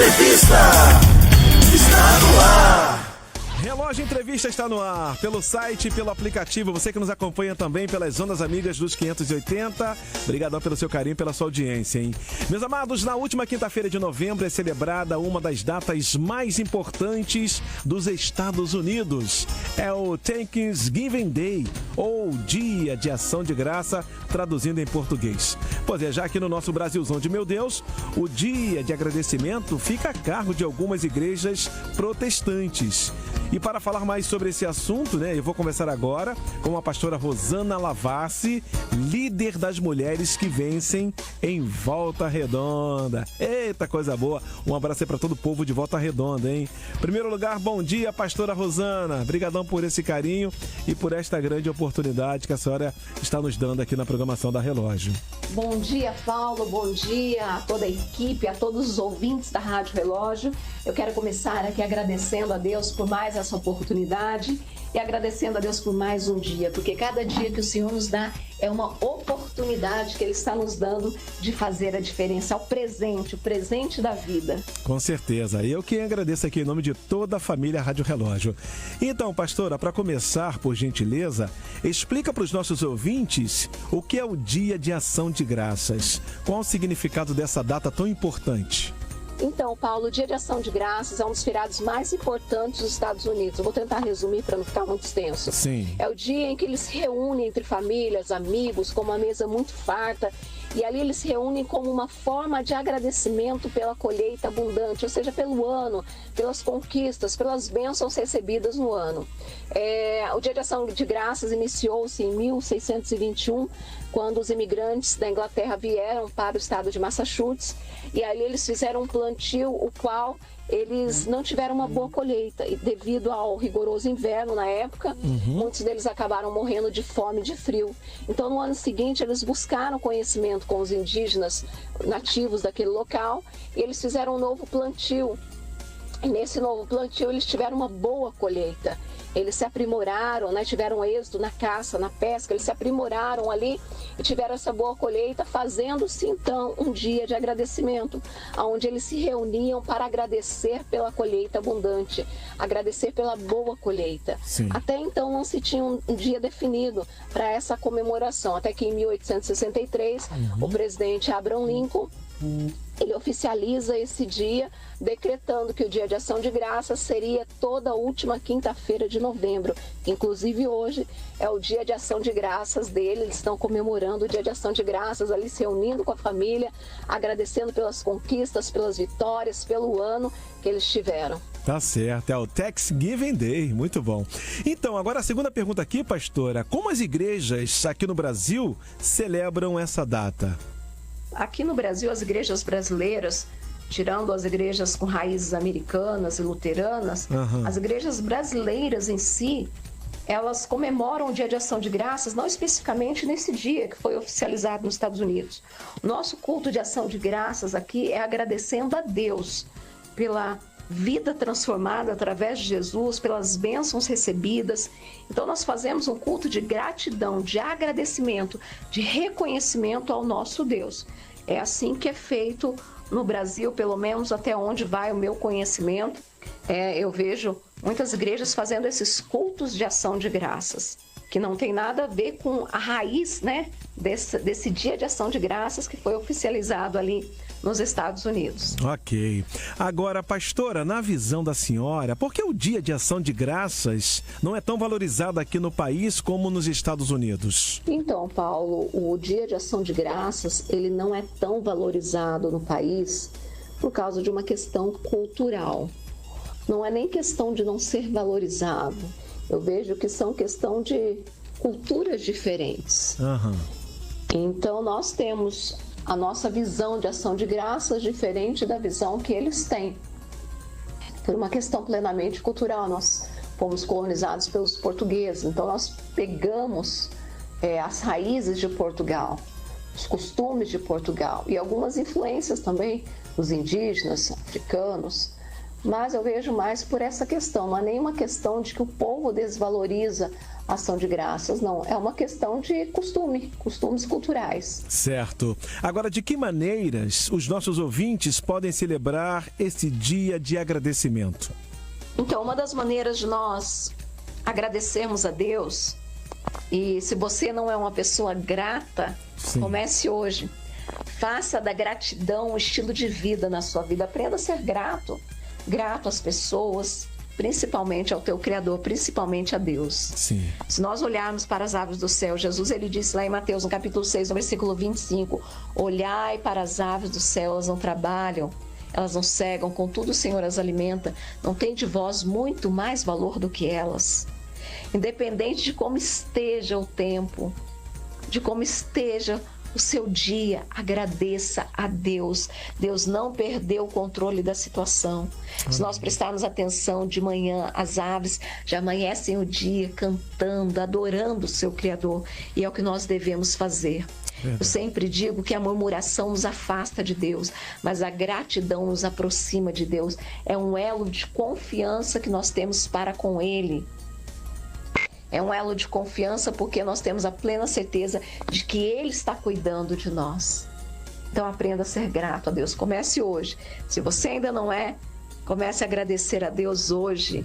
Entrevista está no ar. Relógio Entrevista está no ar, pelo site, pelo aplicativo, você que nos acompanha também pelas ondas amigas dos 580. Obrigadão pelo seu carinho, pela sua audiência, hein? Meus amados, na última quinta-feira de novembro é celebrada uma das datas mais importantes dos Estados Unidos. É o Thanksgiving Day, ou Dia de Ação de Graça, traduzindo em português. Pois é, já aqui no nosso Brasilzão de meu Deus, o dia de agradecimento fica a cargo de algumas igrejas protestantes. E para falar mais sobre esse assunto, né, eu vou conversar agora com a pastora Rosana Lavassi, líder das mulheres que vencem em Volta Redonda. Eita, coisa boa! Um abraço aí para todo o povo de Volta Redonda, hein? Em primeiro lugar, bom dia, pastora Rosana. Obrigadão por esse carinho e por esta grande oportunidade que a senhora está nos dando aqui na programação da Relógio. Bom dia, Paulo. Bom dia a toda a equipe, a todos os ouvintes da Rádio Relógio. Eu quero começar aqui agradecendo a Deus por mais essa oportunidade e agradecendo a Deus por mais um dia, porque cada dia que o Senhor nos dá é uma oportunidade que Ele está nos dando de fazer a diferença, o presente da vida. Com certeza. Eu que agradeço aqui em nome de toda a família Rádio Relógio. Então, pastora, para começar, por gentileza, explica para os nossos ouvintes o que é o Dia de Ação de Graças. Qual o significado dessa data tão importante? Então, Paulo, o Dia de Ação de Graças é um dos feriados mais importantes dos Estados Unidos. Eu vou tentar resumir para não ficar muito extenso. Sim. É o dia em que eles se reúnem entre famílias, amigos, com uma mesa muito farta. E ali eles se reúnem como uma forma de agradecimento pela colheita abundante, ou seja, pelo ano, pelas conquistas, pelas bênçãos recebidas no ano. O Dia de Ação de Graças iniciou-se em 1621, quando os imigrantes da Inglaterra vieram para o estado de Massachusetts, e ali eles fizeram um plantio, o qual eles não tiveram uma boa colheita, e devido ao rigoroso inverno na época, muitos deles acabaram morrendo de fome e de frio. Então, no ano seguinte, eles buscaram conhecimento com os indígenas nativos daquele local, e eles fizeram um novo plantio. E nesse novo plantio, eles tiveram uma boa colheita. Eles se aprimoraram, né? Tiveram êxito na caça, na pesca, eles se aprimoraram ali e tiveram essa boa colheita, fazendo-se então um dia de agradecimento, onde eles se reuniam para agradecer pela colheita abundante, agradecer pela boa colheita. Sim. Até então não se tinha um dia definido para essa comemoração, até que em 1863 o presidente Abraham Lincoln ele oficializa esse dia, decretando que o Dia de Ação de Graças seria toda a última quinta-feira de novembro. Inclusive hoje é o Dia de Ação de Graças dele, eles estão comemorando o Dia de Ação de Graças, ali se reunindo com a família, agradecendo pelas conquistas, pelas vitórias, pelo ano que eles tiveram. Tá certo, é o Thanksgiving Day, muito bom. Então, agora a segunda pergunta aqui, pastora, como as igrejas aqui no Brasil celebram essa data? Aqui no Brasil, as igrejas brasileiras, tirando as igrejas com raízes americanas e luteranas, as igrejas brasileiras em si, elas comemoram o Dia de Ação de Graças, não especificamente nesse dia que foi oficializado nos Estados Unidos. O nosso culto de ação de graças aqui é agradecendo a Deus pela vida transformada através de Jesus, pelas bênçãos recebidas. Então nós fazemos um culto de gratidão, de agradecimento, de reconhecimento ao nosso Deus. É assim que é feito no Brasil, pelo menos até onde vai o meu conhecimento. Eu vejo muitas igrejas fazendo esses cultos de ação de graças, que não tem nada a ver com a raiz, né, desse Dia de Ação de Graças que foi oficializado ali nos Estados Unidos. Ok. Agora, pastora, na visão da senhora, por que o Dia de Ação de Graças não é tão valorizado aqui no país como nos Estados Unidos? Então, Paulo, o Dia de Ação de Graças, ele não é tão valorizado no país por causa de uma questão cultural. Não é nem questão de não ser valorizado. Eu vejo que são questão de culturas diferentes. Então, nós temos a nossa visão de ação de graças diferente da visão que eles têm. Por uma questão plenamente cultural, nós fomos colonizados pelos portugueses, então nós pegamos as raízes de Portugal, os costumes de Portugal e algumas influências também dos indígenas, africanos, mas eu vejo mais por essa questão, não é nenhuma questão de que o povo desvaloriza ação de graças, não. É uma questão de costumes culturais. Certo. Agora, de que maneiras os nossos ouvintes podem celebrar esse dia de agradecimento? Então, uma das maneiras de nós agradecermos a Deus, e se você não é uma pessoa grata, Sim. comece hoje. Faça da gratidão um estilo de vida na sua vida. Aprenda a ser grato. Grato às pessoas, principalmente ao teu Criador, principalmente a Deus. Sim. Se nós olharmos para as aves do céu, Jesus ele disse lá em Mateus, no capítulo 6, no versículo 25, olhai para as aves do céu, elas não trabalham, elas não cegam, contudo o Senhor as alimenta. Não tem de vós muito mais valor do que elas. Independente de como esteja o tempo, de como esteja o seu dia, agradeça a Deus. Deus não perdeu o controle da situação. Se nós prestarmos atenção de manhã, as aves já amanhecem o dia cantando, adorando o seu Criador. E é o que nós devemos fazer. Eu sempre digo que a murmuração nos afasta de Deus, mas a gratidão nos aproxima de Deus. É um elo de confiança que nós temos para com Ele. É um elo de confiança porque nós temos a plena certeza de que Ele está cuidando de nós. Então aprenda a ser grato a Deus. Comece hoje. Se você ainda não é, comece a agradecer a Deus hoje.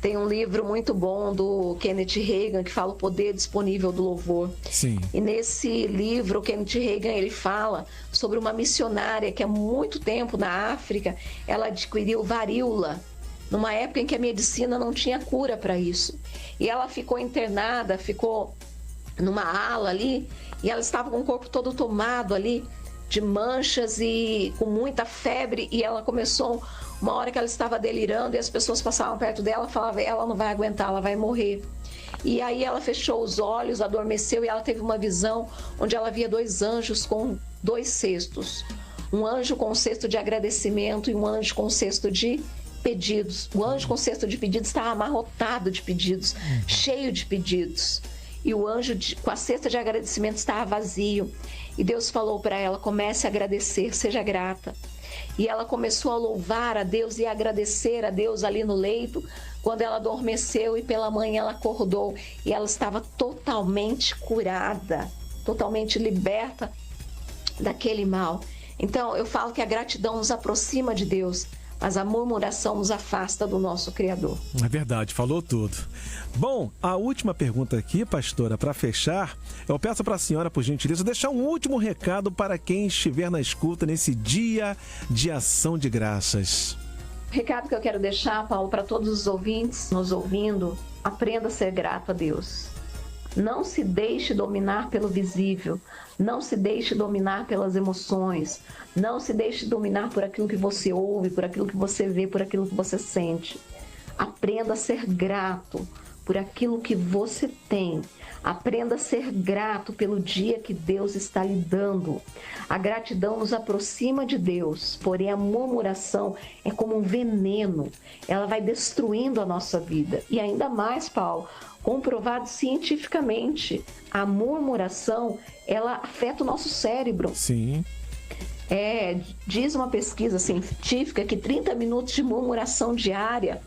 Tem um livro muito bom do Kenneth Hagin que fala o poder disponível do louvor. Sim. E nesse livro, o Kenneth Hagin, ele fala sobre uma missionária que há muito tempo na África, ela adquiriu varíola, numa época em que a medicina não tinha cura para isso. E ela ficou internada, ficou numa ala ali, e ela estava com o corpo todo tomado ali, de manchas e com muita febre, e ela começou, uma hora que ela estava delirando, e as pessoas passavam perto dela e falavam, ela não vai aguentar, ela vai morrer. E aí ela fechou os olhos, adormeceu, e ela teve uma visão onde ela via 2 anjos com 2 cestos. Um anjo com um cesto de agradecimento e um anjo com um cesto de pedidos. O anjo com o cesto de pedidos estava amarrotado de pedidos, cheio de pedidos. E o anjo com a cesta de agradecimento estava vazio. E Deus falou para ela, comece a agradecer, seja grata. E ela começou a louvar a Deus e a agradecer a Deus ali no leito, quando ela adormeceu e pela manhã ela acordou. E ela estava totalmente curada, totalmente liberta daquele mal. Então eu falo que a gratidão nos aproxima de Deus, mas a murmuração nos afasta do nosso Criador. É verdade, falou tudo. Bom, a última pergunta aqui, pastora, para fechar, eu peço para a senhora, por gentileza, deixar um último recado para quem estiver na escuta nesse dia de ação de graças. O recado que eu quero deixar, Paulo, para todos os ouvintes nos ouvindo, aprenda a ser grato a Deus. Não se deixe dominar pelo visível, não se deixe dominar pelas emoções, não se deixe dominar por aquilo que você ouve, por aquilo que você vê, por aquilo que você sente. Aprenda a ser grato por aquilo que você tem. Aprenda a ser grato pelo dia que Deus está lhe dando. A gratidão nos aproxima de Deus, porém a murmuração é como um veneno. Ela vai destruindo a nossa vida. E ainda mais, Paulo, comprovado cientificamente, a murmuração, ela afeta o nosso cérebro. Sim. Diz uma pesquisa científica que 30 minutos de murmuração diária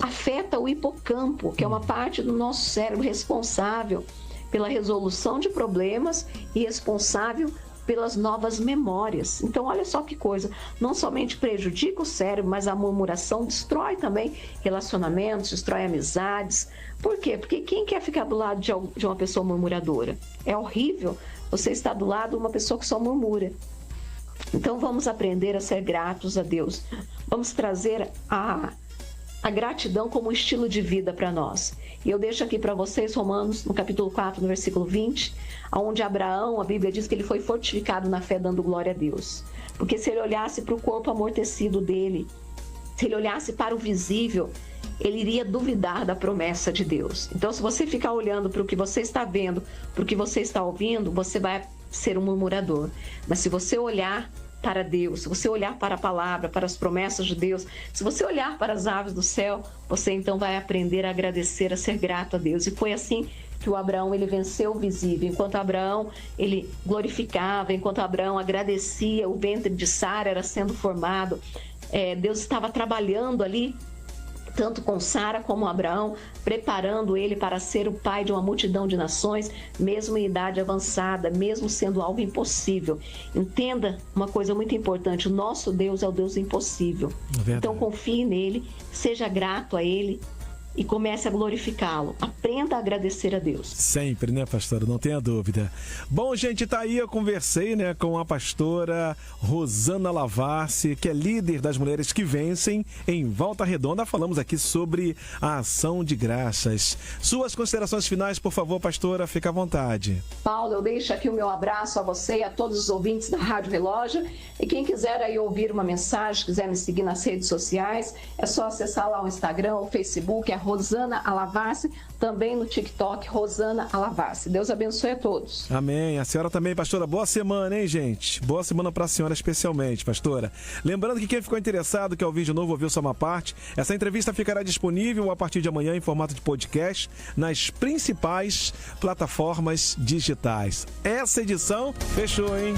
afeta o hipocampo, que é uma parte do nosso cérebro responsável pela resolução de problemas e responsável pelas novas memórias. Então, olha só que coisa, não somente prejudica o cérebro, mas a murmuração destrói também relacionamentos, destrói amizades. Por quê? Porque quem quer ficar do lado de uma pessoa murmuradora? É horrível você estar do lado de uma pessoa que só murmura. Então, vamos aprender a ser gratos a Deus. Vamos trazer a gratidão como estilo de vida para nós. E eu deixo aqui para vocês Romanos, no capítulo 4, no versículo 20, onde Abraão, a Bíblia diz que ele foi fortificado na fé, dando glória a Deus. Porque se ele olhasse para o corpo amortecido dele, se ele olhasse para o visível, ele iria duvidar da promessa de Deus. Então, se você ficar olhando para o que você está vendo, para o que você está ouvindo, você vai ser um murmurador. Mas se você olhar para Deus, se você olhar para a palavra, para as promessas de Deus, se você olhar para as aves do céu, você então vai aprender a agradecer, a ser grato a Deus. E foi assim que o Abraão, ele venceu o visível. Enquanto Abraão, ele glorificava, enquanto Abraão agradecia, o ventre de Sara era sendo formado, Deus estava trabalhando ali tanto com Sara como Abraão, preparando ele para ser o pai de uma multidão de nações, mesmo em idade avançada, mesmo sendo algo impossível. Entenda uma coisa muito importante, o nosso Deus é o Deus do impossível. Então confie nele, seja grato a ele e comece a glorificá-lo. Aprenda a agradecer a Deus. Sempre, né, pastora? Não tenha dúvida. Bom, gente, tá aí, eu conversei, né, com a pastora Rosana Lavassi, que é líder das Mulheres que Vencem em Volta Redonda. Falamos aqui sobre a ação de graças. Suas considerações finais, por favor, pastora, fica à vontade. Paulo, eu deixo aqui o meu abraço a você e a todos os ouvintes da Rádio Relógio. E quem quiser aí ouvir uma mensagem, quiser me seguir nas redes sociais, é só acessar lá o Instagram, o Facebook, Rosana Alavassi, também no TikTok, Rosana Alavassi. Deus abençoe a todos. Amém. A senhora também, pastora. Boa semana, hein, gente? Boa semana para a senhora especialmente, pastora. Lembrando que quem ficou interessado, quer ouvir de novo, ouviu só uma parte, essa entrevista ficará disponível a partir de amanhã em formato de podcast nas principais plataformas digitais. Essa edição fechou, hein?